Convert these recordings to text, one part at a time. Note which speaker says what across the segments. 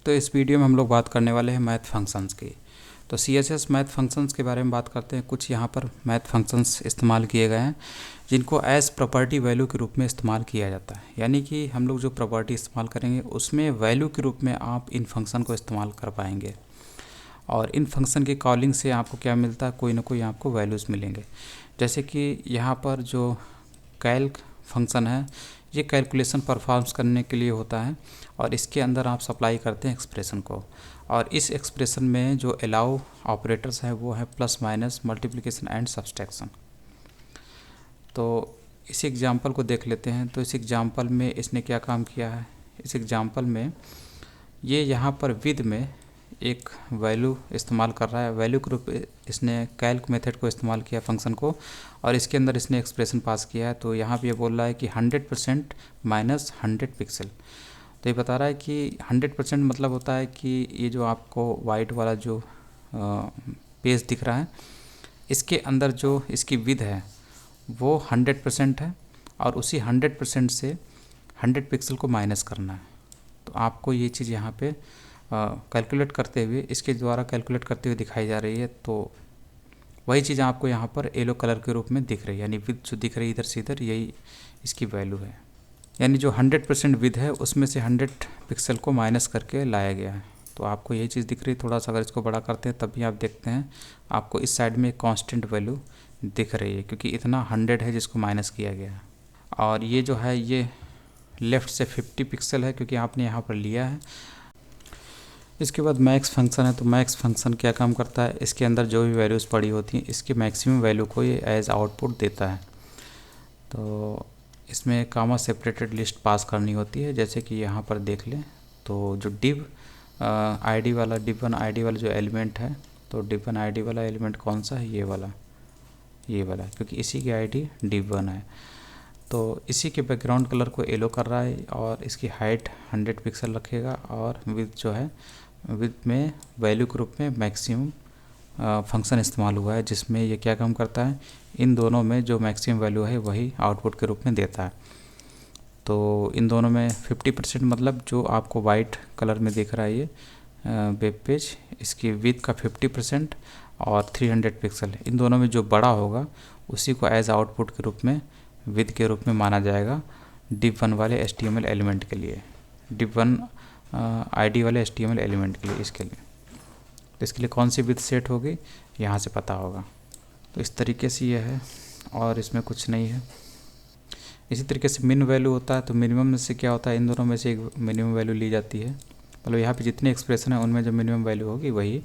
Speaker 1: तो इस वीडियो में हम लोग बात करने वाले हैं मैथ फंक्शंस की। तो CSS मैथ फंक्शंस के बारे में बात करते हैं। कुछ यहाँ पर मैथ फंक्शंस इस्तेमाल किए गए हैं जिनको एज प्रॉपर्टी वैल्यू के रूप में इस्तेमाल किया जाता है। यानी कि हम लोग जो प्रॉपर्टी इस्तेमाल करेंगे उसमें वैल्यू के रूप में आप इन फंक्शन को इस्तेमाल कर पाएंगे, और इन फंक्शन की कॉलिंग से आपको क्या मिलता है, कोई ना कोई आपको वैल्यूज़ मिलेंगे। जैसे कि यहाँ पर जो कैल्क फंक्शन है ये कैलकुलेशन परफॉर्म्स करने के लिए होता है, और इसके अंदर आप सप्लाई करते हैं एक्सप्रेशन को, और इस एक्सप्रेशन में जो अलाउ ऑपरेटर्स है वो है plus minus multiplication and subtraction. तो इस एग्जांपल को देख लेते हैं। तो इस एग्जांपल में इसने क्या काम किया है, इस एग्जांपल में ये यहाँ पर विद में एक वैल्यू इस्तेमाल कर रहा है। वैल्यू के रूप इसने कैल्क मेथड को इस्तेमाल किया फंक्शन को, और इसके अंदर इसने एक्सप्रेशन पास किया है। तो यहाँ पे ये बोल रहा है कि 100% माइनस 100 पिक्सल। तो ये बता रहा है कि 100% मतलब होता है कि ये जो आपको वाइट वाला जो पेज दिख रहा है इसके अंदर जो इसकी विद है वो 100% है, और उसी 100% से 100 पिक्सल को माइनस करना है। तो आपको ये चीज़ यहाँ पे कैलकुलेट करते हुए, इसके द्वारा कैलकुलेट करते हुए दिखाई जा रही है। तो वही चीज़ आपको यहाँ पर येलो कलर के रूप में दिख रही है, यानी विद जो दिख रही है इधर से इधर, यही इसकी वैल्यू है। यानी जो 100% विद है उसमें से 100 पिक्सल को माइनस करके लाया गया है। तो आपको यही चीज़ दिख रही है। थोड़ा सा अगर इसको बड़ा करते हैं तब भी आप देखते हैं आपको इस साइड में कांस्टेंट वैल्यू दिख रही है, क्योंकि इतना 100 है जिसको माइनस किया गया है। और ये जो है ये लेफ़्ट से 50 पिक्सल है क्योंकि आपने यहाँ पर लिया है। इसके बाद मैक्स फंक्शन है। तो मैक्स फंक्शन क्या काम करता है, इसके अंदर जो भी वैल्यूज़ पड़ी होती हैं इसके मैक्सिमम वैल्यू को ये एज आउटपुट देता है। तो इसमें कामा सेपरेटेड लिस्ट पास करनी होती है। जैसे कि यहाँ पर देख लें तो जो div id वाला div 1 id वाला जो एलिमेंट है, तो div 1 id वाला एलिमेंट कौन सा है, ये वाला क्योंकि इसी की id div 1 है। तो इसी के बैकग्राउंड कलर को येलो कर रहा है, और इसकी हाइट 100 पिक्सल रखेगा, और विथ जो है विथ में वैल्यू के रूप में मैक्सिमम फंक्शन इस्तेमाल हुआ है, जिसमें ये क्या काम करता है, इन दोनों में जो मैक्सिमम वैल्यू है वही आउटपुट के रूप में देता है। तो इन दोनों में 50% मतलब जो आपको वाइट कलर में दिख रहा है ये वेब पेज, इसकी विथ का 50% और 300 पिक्सल, इन दोनों में जो बड़ा होगा उसी को एज आउटपुट के रूप में विद के रूप में माना जाएगा div 1 वाले HTML एलिमेंट के लिए, div 1 id वाले HTML एलिमेंट के लिए। इसके लिए तो इसके लिए कौन सी विद सेट होगी यहाँ से पता होगा। तो इस तरीके से ये है, और इसमें कुछ नहीं है। इसी तरीके से मिन वैल्यू होता है। तो मिनिमम में से क्या होता है, इन दोनों में से एक मिनिमम वैल्यू ली जाती है। मतलब यहाँ पे जितने एक्सप्रेशन है उनमें जो मिनिमम वैल्यू होगी वही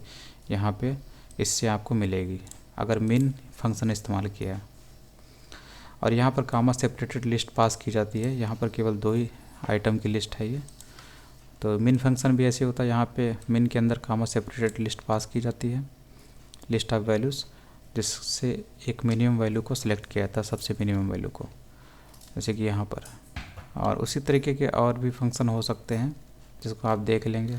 Speaker 1: यहाँ पे इससे आपको मिलेगी अगर मिन फंक्शन इस्तेमाल किया। और यहाँ पर कामा सेपरेटेड लिस्ट पास की जाती है। यहाँ पर केवल 2 ही आइटम की लिस्ट है ये। तो मिन फंक्शन भी ऐसे होता है, यहाँ पे मिन के अंदर कामा सेपरेटेड लिस्ट पास की जाती है, लिस्ट ऑफ वैल्यूज़, जिससे एक मिनिमम वैल्यू को सिलेक्ट किया जाता है, सबसे मिनिमम वैल्यू को, जैसे कि यहाँ पर। और उसी तरीके के और भी फंक्शन हो सकते हैं जिसको आप देख लेंगे।